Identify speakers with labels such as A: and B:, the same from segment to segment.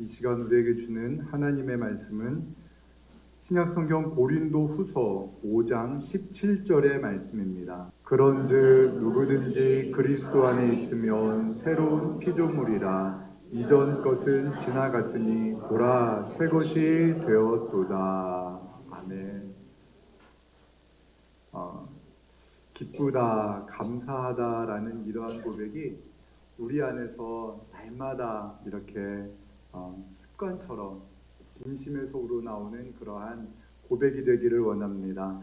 A: 이 시간 우리에게 주는 하나님의 말씀은 신약성경 고린도후서 5장 17절의 말씀입니다. 그런즉 누구든지 그리스도 안에 있으면 새로운 피조물이라 이전 것은 지나갔으니 보라 새 것이 되었도다. 아멘. 기쁘다, 감사하다라는 이러한 고백이 우리 안에서 날마다 이렇게 습관처럼 진심의 속으로 나오는 그러한 고백이 되기를 원합니다.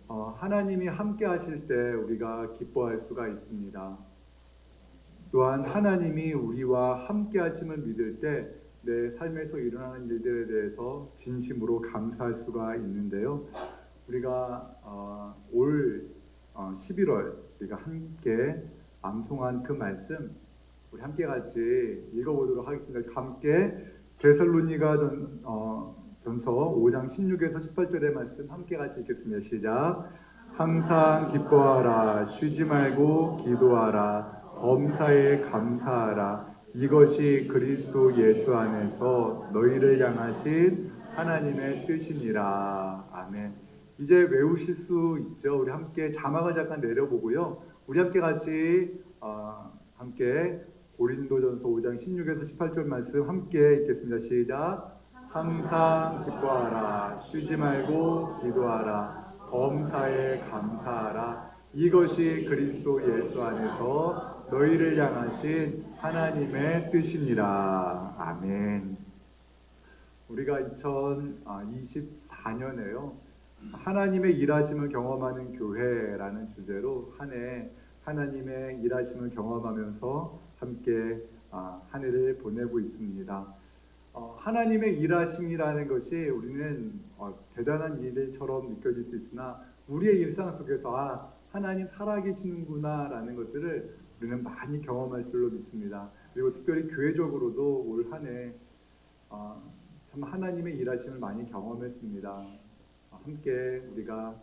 A: 하나님이 함께 하실 때 우리가 기뻐할 수가 있습니다. 또한 하나님이 우리와 함께 하심을 믿을 때 내 삶에서 일어나는 일들에 대해서 진심으로 감사할 수가 있는데요. 우리가 올 11월 우리가 함께 암송한 그 말씀 우리 함께 같이 읽어보도록 하겠습니다. 함께 데살로니가 전서 5장 16에서 18절의 말씀 함께 같이 읽겠습니다. 시작. 항상 기뻐하라, 쉬지 말고 기도하라, 범사에 감사하라. 이것이 그리스도 예수 안에서 너희를 향하신 하나님의 뜻이니라. 아멘. 이제 외우실 수 있죠. 우리 함께 자막을 잠깐 내려보고요. 우리 함께 같이 함께 고린도전서 5장 16에서 18절 말씀 함께 읽겠습니다. 시작. 항상 기뻐하라, 쉬지 말고 기도하라, 범사에 감사하라. 이것이 그리스도 예수 안에서 너희를 향하신 하나님의 뜻이니라. 아멘. 우리가 2024년에요. 하나님의 일하심을 경험하는 교회라는 주제로 한 해 하나님의 일하심을 경험하면서 함께 한 해를 보내고 있습니다. 하나님의 일하심이라는 것이 우리는 대단한 일처럼 느껴질 수 있으나 우리의 일상 속에서 하나님 살아계시는구나 라는 것들을 우리는 많이 경험할 줄로 믿습니다. 그리고 특별히 교회적으로도 올 한 해 참 하나님의 일하심을 많이 경험했습니다. 함께 우리가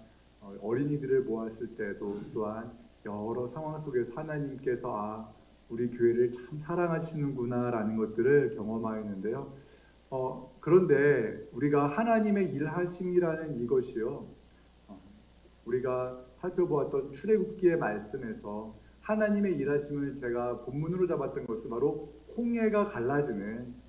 A: 어린이들을 모았을 때도 또한 여러 상황 속에서 하나님께서 우리 교회를 참 사랑하시는구나 라는 것들을 경험하였는데요. 그런데 우리가 하나님의 일하심이라는 이것이요, 우리가 살펴보았던 출애굽기의 말씀에서 하나님의 일하심을 제가 본문으로 잡았던 것은 바로 홍해가 갈라지는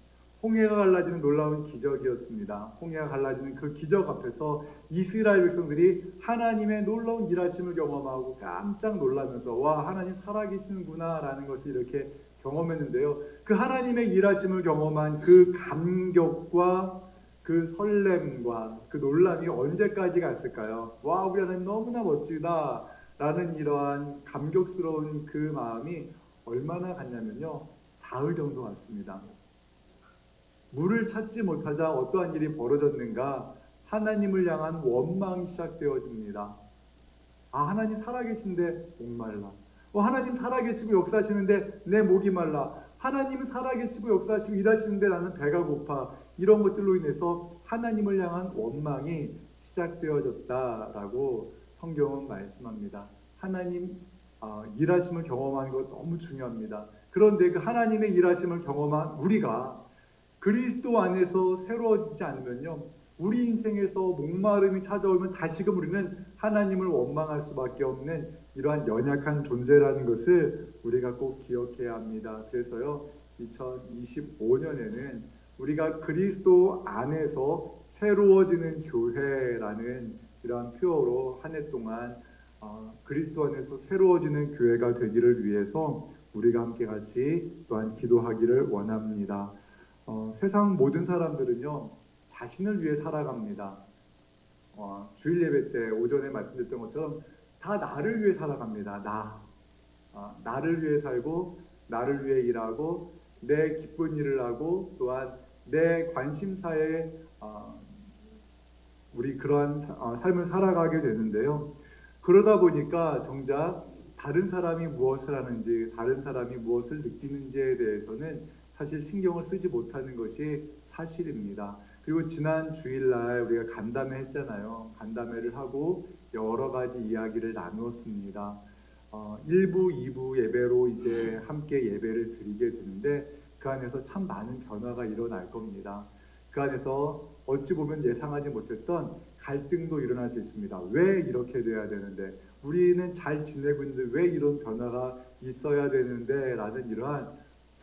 A: 놀라운 기적이었습니다. 홍해가 갈라지는 그 기적 앞에서 이스라엘 백성들이 하나님의 놀라운 일하심을 경험하고 깜짝 놀라면서 와, 하나님 살아계시는구나 라는 것을 이렇게 경험했는데요. 그 하나님의 일하심을 경험한 그 감격과 그 설렘과 그 놀람이 언제까지 갔을까요? 와, 우리 하나님 너무나 멋지다 라는 이러한 감격스러운 그 마음이 얼마나 갔냐면요, 사흘 정도 갔습니다. 물을 찾지 못하자 어떠한 일이 벌어졌는가? 하나님을 향한 원망이 시작되어집니다. 하나님 살아계신데 목말라. 하나님 살아계시고 역사하시는데 내 목이 말라. 하나님 살아계시고 역사하시고 일하시는데 나는 배가 고파. 이런 것들로 인해서 하나님을 향한 원망이 시작되어졌다라고 성경은 말씀합니다. 하나님 일하심을 경험하는 것 너무 중요합니다. 그런데 그 하나님의 일하심을 경험한 우리가 그리스도 안에서 새로워지지 않으면요, 우리 인생에서 목마름이 찾아오면 다시금 우리는 하나님을 원망할 수밖에 없는 이러한 연약한 존재라는 것을 우리가 꼭 기억해야 합니다. 그래서요, 2025년에는 우리가 그리스도 안에서 새로워지는 교회라는 이러한 표어로 한 해 동안 그리스도 안에서 새로워지는 교회가 되기를 위해서 우리가 함께 같이 또한 기도하기를 원합니다. 세상 모든 사람들은요, 자신을 위해 살아갑니다. 주일 예배 때 오전에 말씀드렸던 것처럼 다 나를 위해 살아갑니다. 나를 위해 살고 나를 위해 일하고 내 기쁜 일을 하고 또한 내 관심사에 우리 그러한 삶을 살아가게 되는데요. 그러다 보니까 정작 다른 사람이 무엇을 하는지, 다른 사람이 무엇을 느끼는지에 대해서는 사실 신경을 쓰지 못하는 것이 사실입니다. 그리고 지난 주일날 우리가 간담회 했잖아요. 간담회를 하고 여러 가지 이야기를 나누었습니다. 1부, 2부 예배로 이제 함께 예배를 드리게 되는데 그 그 안에서 참 많은 변화가 일어날 겁니다. 그 안에서 어찌 보면 예상하지 못했던 갈등도 일어날 수 있습니다. 왜 이렇게 돼야 되는데, 우리는 잘 지내고 있는데 왜 이런 변화가 있어야 되는데 라는 이러한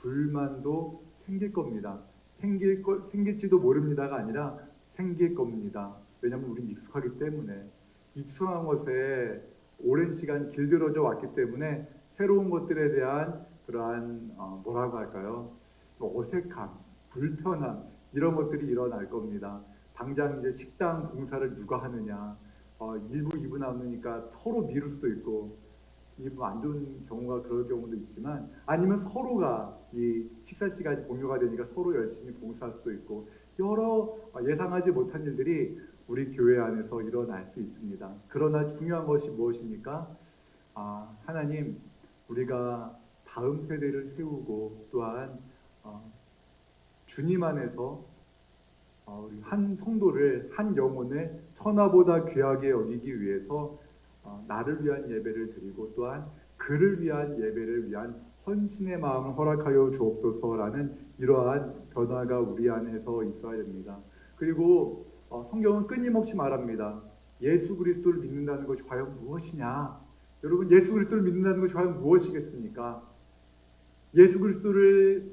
A: 불만도 생길 겁니다. 생길지도 모릅니다가 아니라 생길 겁니다. 왜냐하면 우리는 익숙하기 때문에, 익숙한 것에 오랜 시간 길들여져 왔기 때문에 새로운 것들에 대한 그러한 뭐라고 할까요? 어색함, 불편함 이런 것들이 일어날 겁니다. 당장 이제 식당 봉사를 누가 하느냐, 1부, 2부 남으니까 서로 미룰 수도 있고, 뭐 안 좋은 경우가 그럴 경우도 있지만, 아니면 서로가 이 식사 시간이 공유가 되니까 서로 열심히 봉사할 수도 있고, 여러 예상하지 못한 일들이 우리 교회 안에서 일어날 수 있습니다. 그러나 중요한 것이 무엇입니까? 하나님, 우리가 다음 세대를 세우고 또한 주님 안에서 우리 한 성도를, 한 영혼을 천하보다 귀하게 여기기 위해서 나를 위한 예배를 드리고 또한 그를 위한 예배를 위한 헌신의 마음을 허락하여 주옵소서라는 이러한 변화가 우리 안에서 있어야 됩니다. 그리고 성경은 끊임없이 말합니다. 예수 그리스도를 믿는다는 것이 과연 무엇이냐? 여러분, 예수 그리스도를 믿는다는 것이 과연 무엇이겠습니까? 예수 그리스도를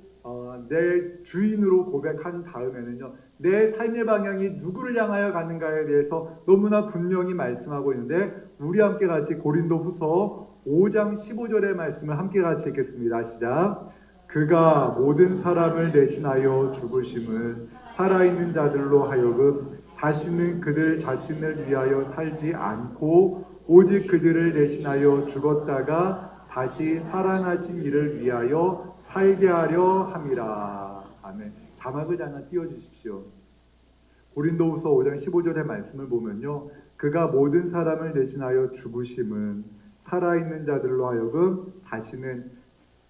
A: 내 주인으로 고백한 다음에는요, 내 삶의 방향이 누구를 향하여 가는가에 대해서 너무나 분명히 말씀하고 있는데, 우리 함께 같이 고린도후서 5장 15절의 말씀을 함께 같이 읽겠습니다. 시작. 그가 모든 사람을 대신하여 죽으심은 살아있는 자들로 하여금 다시는 그들 자신을 위하여 살지 않고 오직 그들을 대신하여 죽었다가 다시 살아나신 이를 위하여 살게 하려 함이라. 아멘. 자막을 하나 띄워주십시오. 고린도후서 5장 15절의 말씀을 보면요, 그가 모든 사람을 대신하여 죽으심은 살아있는 자들로 하여금 다시는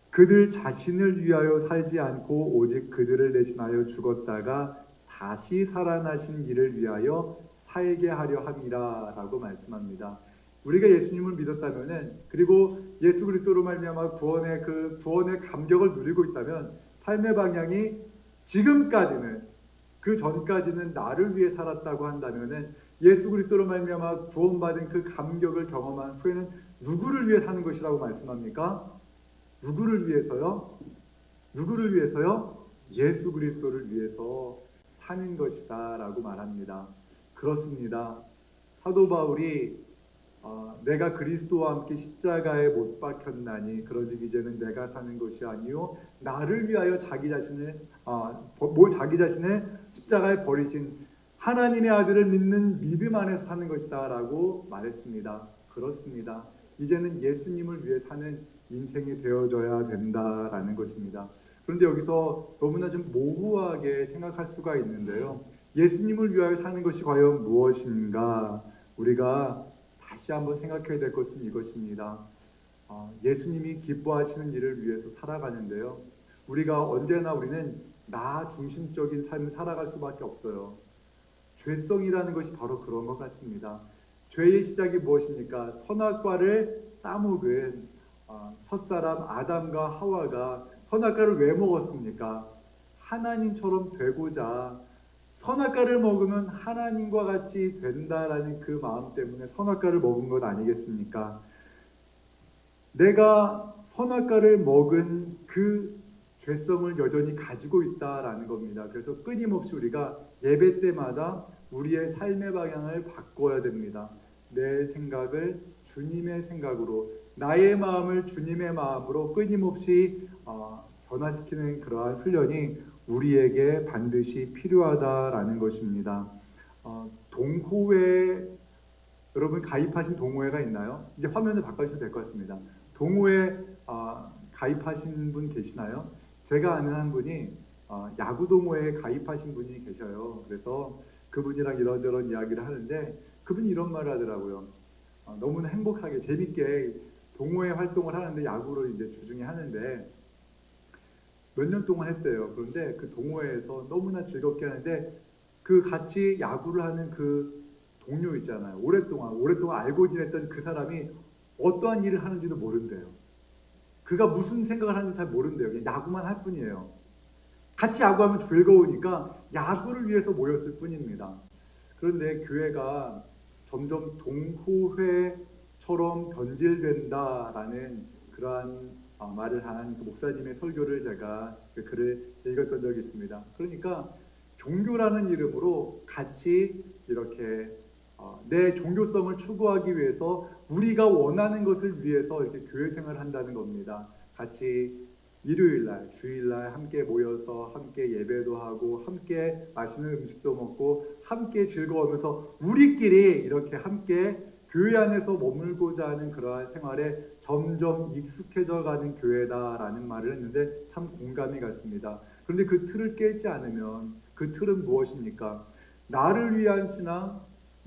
A: 그들 자신을 위하여 살지 않고 오직 그들을 대신하여 죽었다가 다시 살아나신 이를 위하여 살게 하려 함이라 라고 말씀합니다. 우리가 예수님을 믿었다면은, 그리고 예수 그리스도로 말미암아 구원의 감격을 누리고 있다면, 삶의 방향이 지금까지는, 그 전까지는 나를 위해 살았다고 한다면은, 예수 그리스도로 말미암아 구원받은 그 감격을 경험한 후에는 누구를 위해 사는 것이라고 말씀합니까? 누구를 위해서요? 누구를 위해서요? 예수 그리스도를 위해서 사는 것이다 라고 말합니다. 그렇습니다. 사도 바울이 내가 그리스도와 함께 십자가에 못 박혔나니 그러즉 이제는 내가 사는 것이 아니요 나를 위하여 자기 자신을 십자가에 버리신 하나님의 아들을 믿는 믿음 안에서 사는 것이다 라고 말했습니다. 그렇습니다. 이제는 예수님을 위해 사는 인생이 되어져야 된다라는 것입니다. 그런데 여기서 너무나 좀 모호하게 생각할 수가 있는데요, 예수님을 위하여 사는 것이 과연 무엇인가? 우리가 다시 한번 생각해야 될 것은 이것입니다. 예수님이 기뻐하시는 일을 위해서 살아가는데요, 우리가 언제나 우리는 나 중심적인 삶을 살아갈 수밖에 없어요. 죄성이라는 것이 바로 그런 것 같습니다. 죄의 시작이 무엇입니까? 선악과를 따먹은 첫사람 아담과 하와가 선악과를 왜 먹었습니까? 하나님처럼 되고자, 선악과를 먹으면 하나님과 같이 된다라는 그 마음 때문에 선악과를 먹은 것 아니겠습니까? 내가 선악과를 먹은 그 죄성을 여전히 가지고 있다라는 겁니다. 그래서 끊임없이 우리가 예배 때마다 우리의 삶의 방향을 바꿔야 됩니다. 내 생각을 주님의 생각으로, 나의 마음을 주님의 마음으로 끊임없이 변화시키는 그러한 훈련이 우리에게 반드시 필요하다라는 것입니다. 동호회, 여러분 가입하신 동호회가 있나요? 이제 화면을 바꿔주셔도 될 것 같습니다. 동호회 가입하신 분 계시나요? 제가 아는 한 분이 야구 동호회에 가입하신 분이 계셔요. 그래서 그분이랑 이런저런 이야기를 하는데, 그분이 이런 말을 하더라고요. 너무나 행복하게 재밌게 동호회 활동을 하는데, 야구를 이제 주중에 하는데 몇 년 동안 했어요. 그런데 그 동호회에서 너무나 즐겁게 하는데, 그 같이 야구를 하는 그 동료 있잖아요. 오랫동안 알고 지냈던 그 사람이 어떠한 일을 하는지도 모른대요. 그가 무슨 생각을 하는지 잘 모른대요. 그냥 야구만 할 뿐이에요. 같이 야구하면 즐거우니까 야구를 위해서 모였을 뿐입니다. 그런데 교회가 점점 동호회처럼 변질된다라는 그러한 말을 한 그 목사님의 설교를 제가 그 글을 읽었던 적이 있습니다. 그러니까 종교라는 이름으로 같이 이렇게 내 종교성을 추구하기 위해서 우리가 원하는 것을 위해서 이렇게 교회 생활을 한다는 겁니다. 같이 일요일날, 주일날 함께 모여서 함께 예배도 하고 함께 맛있는 음식도 먹고 함께 즐거워하면서 우리끼리 이렇게 함께 교회 안에서 머물고자 하는 그러한 생활에 점점 익숙해져 가는 교회다라는 말을 했는데 참 공감이 갔습니다. 그런데 그 틀을 깨지 않으면 그 틀은 무엇입니까? 나를 위한 신앙,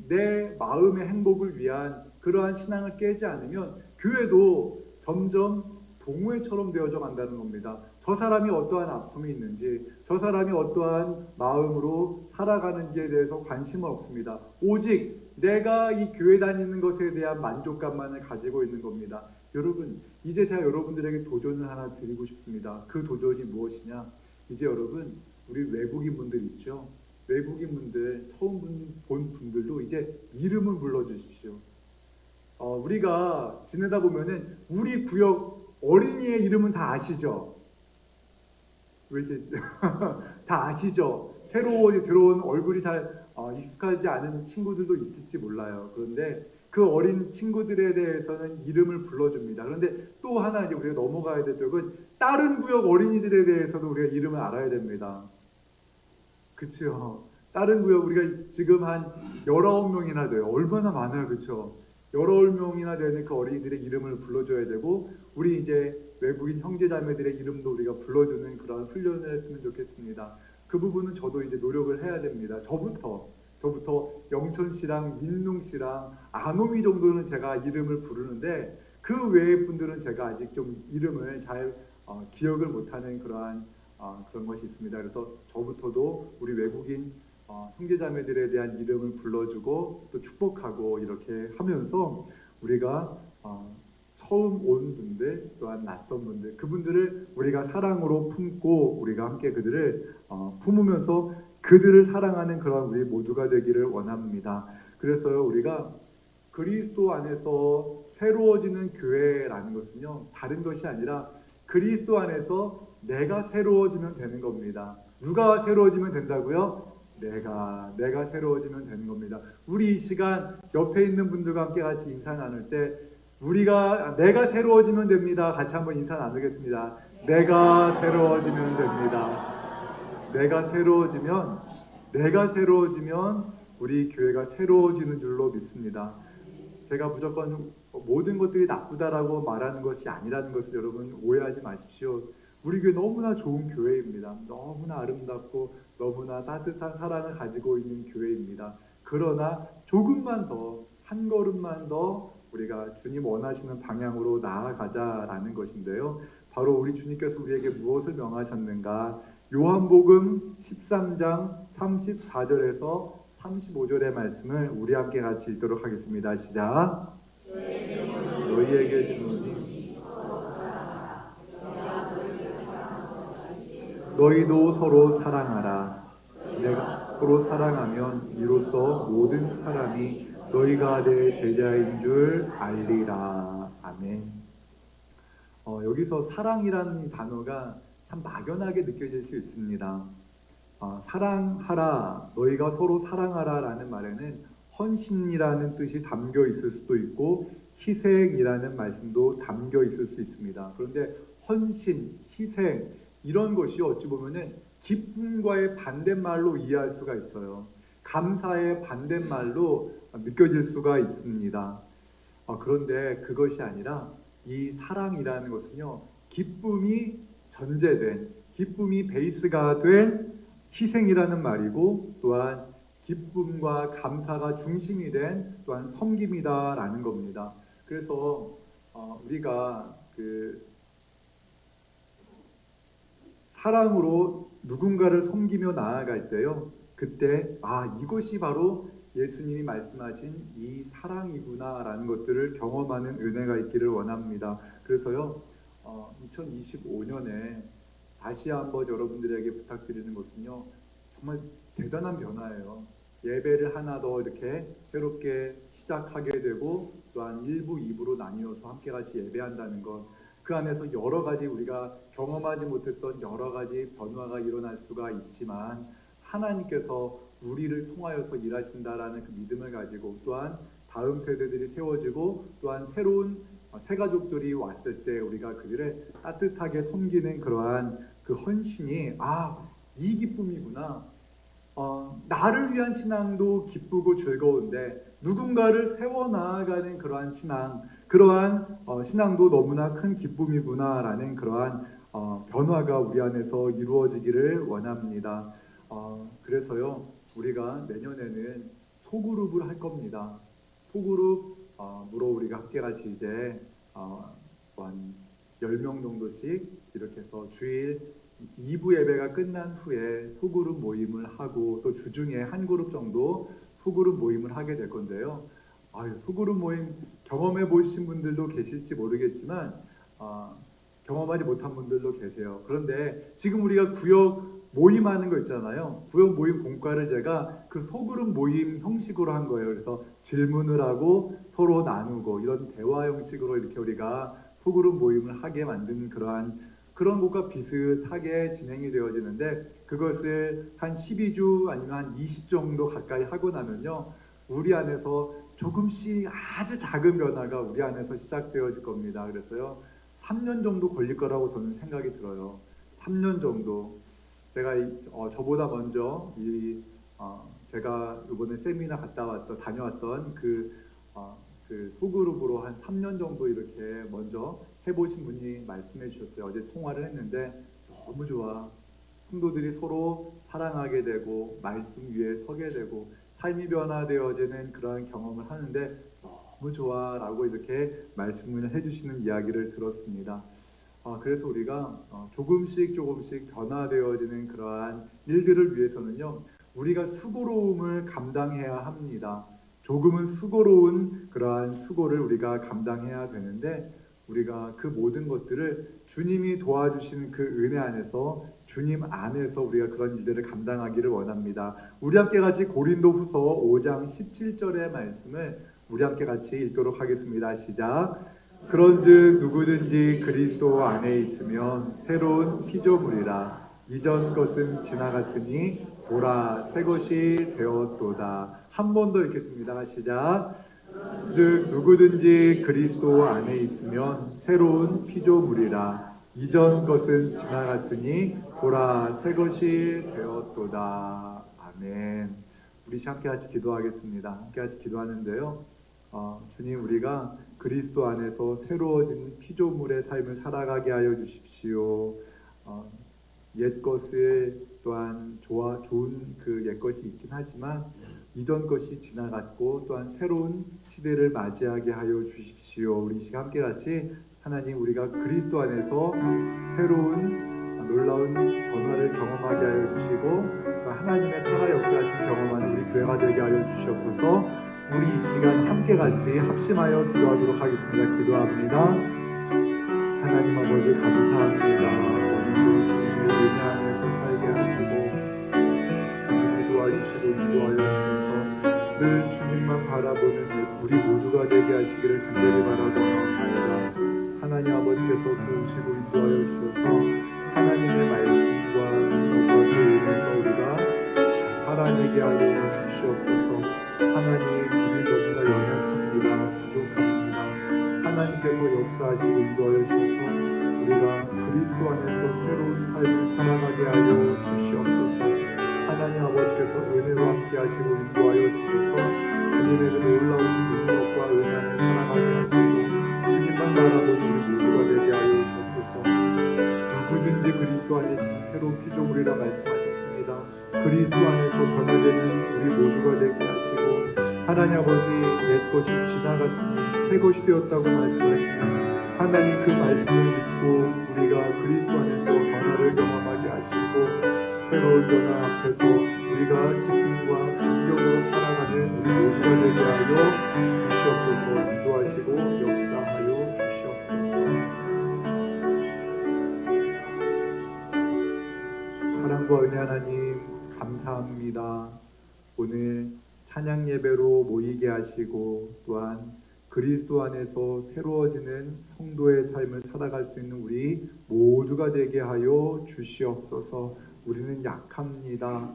A: 내 마음의 행복을 위한 그러한 신앙을 깨지 않으면 교회도 점점 동호회처럼 되어져 간다는 겁니다. 저 사람이 어떠한 아픔이 있는지, 저 사람이 어떠한 마음으로 살아가는지에 대해서 관심은 없습니다. 오직 내가 이 교회 다니는 것에 대한 만족감만을 가지고 있는 겁니다. 여러분, 이제 제가 여러분들에게 도전을 하나 드리고 싶습니다. 그 도전이 무엇이냐? 이제 여러분, 우리 외국인 분들 있죠? 외국인 분들, 처음 본 분들도 이제 이름을 불러주십시오. 우리가 지내다 보면은 우리 구역 어린이의 이름은 다 아시죠? 왜 이렇게 다 아시죠? 새로 들어온 얼굴이 잘 익숙하지 않은 친구들도 있을지 몰라요. 그런데 그 어린 친구들에 대해서는 이름을 불러줍니다. 그런데 또 하나 이제 우리가 넘어가야 될 적은 다른 구역 어린이들에 대해서도 우리가 이름을 알아야 됩니다. 그렇죠? 다른 구역 우리가 지금 한 19명이나 돼요. 얼마나 많아요. 그렇죠? 19명이나 되는 그 어린이들의 이름을 불러줘야 되고 우리 이제 외국인 형제자매들의 이름도 우리가 불러주는 그런 훈련을 했으면 좋겠습니다. 그 부분은 저도 이제 노력을 해야 됩니다. 저부터 영천 씨랑 민농 씨랑 아노미 정도는 제가 이름을 부르는데 그 외의 분들은 제가 아직 좀 이름을 잘 기억을 못하는 그러한 그런 것이 있습니다. 그래서 저부터도 우리 외국인 형제자매들에 대한 이름을 불러주고 또 축복하고 이렇게 하면서 우리가 처음 온 분들 또한 낯선 분들 그분들을 우리가 사랑으로 품고 우리가 함께 그들을 품으면서 그들을 사랑하는 그런 우리 모두가 되기를 원합니다. 그래서 우리가 그리스도 안에서 새로워지는 교회라는 것은요 다른 것이 아니라 그리스도 안에서 내가 새로워지면 되는 겁니다. 누가 새로워지면 된다고요? 내가 새로워지면 되는 겁니다. 우리 이 시간 옆에 있는 분들과 함께 같이 인사 나눌 때 내가 새로워지면 됩니다. 같이 한번 인사 나누겠습니다. 내가 새로워지면 됩니다. 내가 새로워지면 우리 교회가 새로워지는 줄로 믿습니다. 제가 무조건 모든 것들이 나쁘다라고 말하는 것이 아니라는 것을 여러분 오해하지 마십시오. 우리 교회 너무나 좋은 교회입니다. 너무나 아름답고 너무나 따뜻한 사랑을 가지고 있는 교회입니다. 그러나 조금만 더, 한 걸음만 더 우리가 주님 원하시는 방향으로 나아가자라는 것인데요. 바로 우리 주님께서 우리에게 무엇을 명하셨는가? 요한복음 13장 34절에서 35절의 말씀을 우리 함께 같이 읽도록 하겠습니다. 시작. 너희에게 주노니 너희도 서로 사랑하라. 내가 서로 사랑하면 이로써 모든 사람이 너희가 내 제자인 줄 알리라. 아멘. 여기서 사랑이라는 단어가 참 막연하게 느껴질 수 있습니다. 사랑하라, 너희가 서로 사랑하라 라는 말에는 헌신이라는 뜻이 담겨 있을 수도 있고 희생이라는 말씀도 담겨 있을 수 있습니다. 그런데 헌신, 희생 이런 것이 어찌 보면은 기쁨과의 반대말로 이해할 수가 있어요. 감사의 반대말로 느껴질 수가 있습니다. 그런데 그것이 아니라 이 사랑이라는 것은요, 기쁨이 전제된, 기쁨이 베이스가 된 희생이라는 말이고 또한 기쁨과 감사가 중심이 된 또한 섬김이다라는 겁니다. 그래서 우리가 사랑으로 누군가를 섬기며 나아갈 때요. 그때 이것이 바로 예수님이 말씀하신 이 사랑이구나라는 것들을 경험하는 은혜가 있기를 원합니다. 그래서요. 2025년에 다시 한번 여러분들에게 부탁드리는 것은요, 정말 대단한 변화예요. 예배를 하나 더 이렇게 새롭게 시작하게 되고 또한 1부, 2부로 나뉘어서 함께 같이 예배한다는 것, 그 안에서 여러 가지 우리가 경험하지 못했던 여러 가지 변화가 일어날 수가 있지만 하나님께서 우리를 통하여서 일하신다라는 그 믿음을 가지고 또한 다음 세대들이 세워지고 또한 새로운 새 가족들이 왔을 때 우리가 그들을 따뜻하게 섬기는 그러한 그 헌신이 이 기쁨이구나. 나를 위한 신앙도 기쁘고 즐거운데 누군가를 세워나가는 그러한 신앙, 그러한 신앙도 너무나 큰 기쁨이구나라는 그러한 변화가 우리 안에서 이루어지기를 원합니다. 그래서요, 우리가 내년에는 소그룹을 할 겁니다. 소그룹으로 우리가 함께같이 이제 한 10명 정도씩 이렇게 해서 주일 2부 예배가 끝난 후에 소그룹 모임을 하고 또 주중에 한 그룹 정도 소그룹 모임을 하게 될 건데요. 소그룹 모임 경험해 보신 분들도 계실지 모르겠지만 경험하지 못한 분들도 계세요. 그런데 지금 우리가 구역 모임하는 거 있잖아요. 구역 모임 공과를 제가 그 소그룹 모임 형식으로 한 거예요. 그래서 질문을 하고 서로 나누고 이런 대화 형식으로 이렇게 우리가 소그룹 모임을 하게 만드는 그런 것과 비슷하게 진행이 되어지는데 그것을 한 12주 아니면 한 20 정도 가까이 하고 나면요, 우리 안에서 조금씩 아주 작은 변화가 우리 안에서 시작되어질 겁니다. 그래서요, 3년 정도 걸릴 거라고 저는 생각이 들어요. 3년 정도. 제가 저보다 먼저 제가 이번에 세미나 다녀왔던 그 소그룹으로 한 3년 정도 이렇게 먼저 해보신 분이 말씀해 주셨어요. 어제 통화를 했는데 너무 좋아. 성도들이 서로 사랑하게 되고 말씀 위에 서게 되고 삶이 변화되어지는 그러한 경험을 하는데 너무 좋아 라고 이렇게 말씀을 해주시는 이야기를 들었습니다. 그래서 우리가 조금씩 변화되어지는 그러한 일들을 위해서는요, 우리가 수고로움을 감당해야 합니다. 조금은 수고로운 그러한 수고를 우리가 감당해야 되는데 우리가 그 모든 것들을 주님이 도와주시는 그 은혜 안에서 주님 안에서 우리가 그런 일들을 감당하기를 원합니다. 우리 함께 같이 고린도후서 5장 17절의 말씀을 우리 함께 같이 읽도록 하겠습니다. 시작. 그런즉 누구든지 그리스도 안에 있으면 새로운 피조물이라. 이전 것은 지나갔으니 보라 새 것이 되었도다. 한 번 더 읽겠습니다. 시작. 즉 누구든지 그리스도 안에 있으면 새로운 피조물이라. 이전 것은 지나갔으니 보라 새 것이 되었도다. 아멘. 우리 함께 같이 기도하겠습니다. 함께 같이 기도하는데요, 주님, 우리가 그리스도 안에서 새로워진 피조물의 삶을 살아가게 하여 주십시오. 옛 것을 또한 좋은 그 옛 것이 있긴 하지만 이전 것이 지나갔고 또한 새로운 시대를 맞이하게 하여 주십시오. 우리 시간 함께 같이 하나님, 우리가 그리스도 안에서 새로운 놀라운 변화를 경험하게 하여 주시고 하나님의 살아 역사하신 경험하는 우리 교회가 되게 하여 주시옵소서. 우리 이 시간 함께 같이 합심하여 기도하도록 하겠습니다. 기도합니다. 하나님 아버지 감사합니다. 오늘도 주님의 은혜 안에서 살게 하시고 주님이 도와주시고 인도하여 주셔서 늘 주님만 바라보는 우리 모두가 되게 하시기를 간절히 바라옵나이다. 하나님 아버지께서 도우시고 인도하여 주셔서 하나님의 말씀과 능력과 그 은혜가 우리가 살아내게 하여 주시옵소서. 하나님, 우리 너무나 연약합니다. 부족합니다. 하나님께서 역사하시고 인도하여 주셔서 우리가 그리스도 안에서 새로운 삶을 살아가게 하여 주시옵소서. 하나님 아버지께서 은혜와 함께 하시고 인도하여 주셔서 주님의 그 놀라운 능력과 은혜 안에 살아가게 하시고 주님만 바라보는 우리 모두가 되게 하여 주옵소서. 누구든지 그리스도 안에 있는 새로운 피조물이라 말씀하셨습니다. 그리스도 안에서 변화되는 우리 모두가 되게 하시고 하나님 아버지, 옛 것이 지나갔으니 새 것이 되었다고 말씀하시면 하나님 그 말씀을 믿고 우리가 그리스도 안에서 변화를 경험하게 하시고 새로운 변화 앞에서 우리가 기쁨과 감격으로 살아가는 우리 모두가 되게 하여 주시옵소서. 인도하시고 역사하여 주시옵소서. 기도합니다. 오늘 찬양 예배로 모이게 하시고 또한 그리스도 안에서 새로워지는 성도의 삶을 살아갈 수 있는 우리 모두가 되게 하여 주시옵소서. 우리는 약합니다.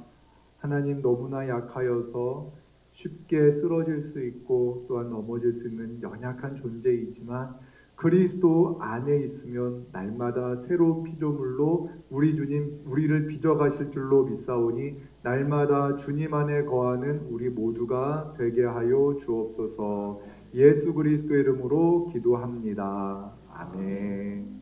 A: 하나님 너무나 약하여서 쉽게 쓰러질 수 있고 또한 넘어질 수 있는 연약한 존재이지만 그리스도 안에 있으면 날마다 새로운 피조물로 우리 주님 우리를 빚어가실 줄로 믿사오니 날마다 주님 안에 거하는 우리 모두가 되게 하여 주옵소서. 예수 그리스도의 이름으로 기도합니다. 아멘.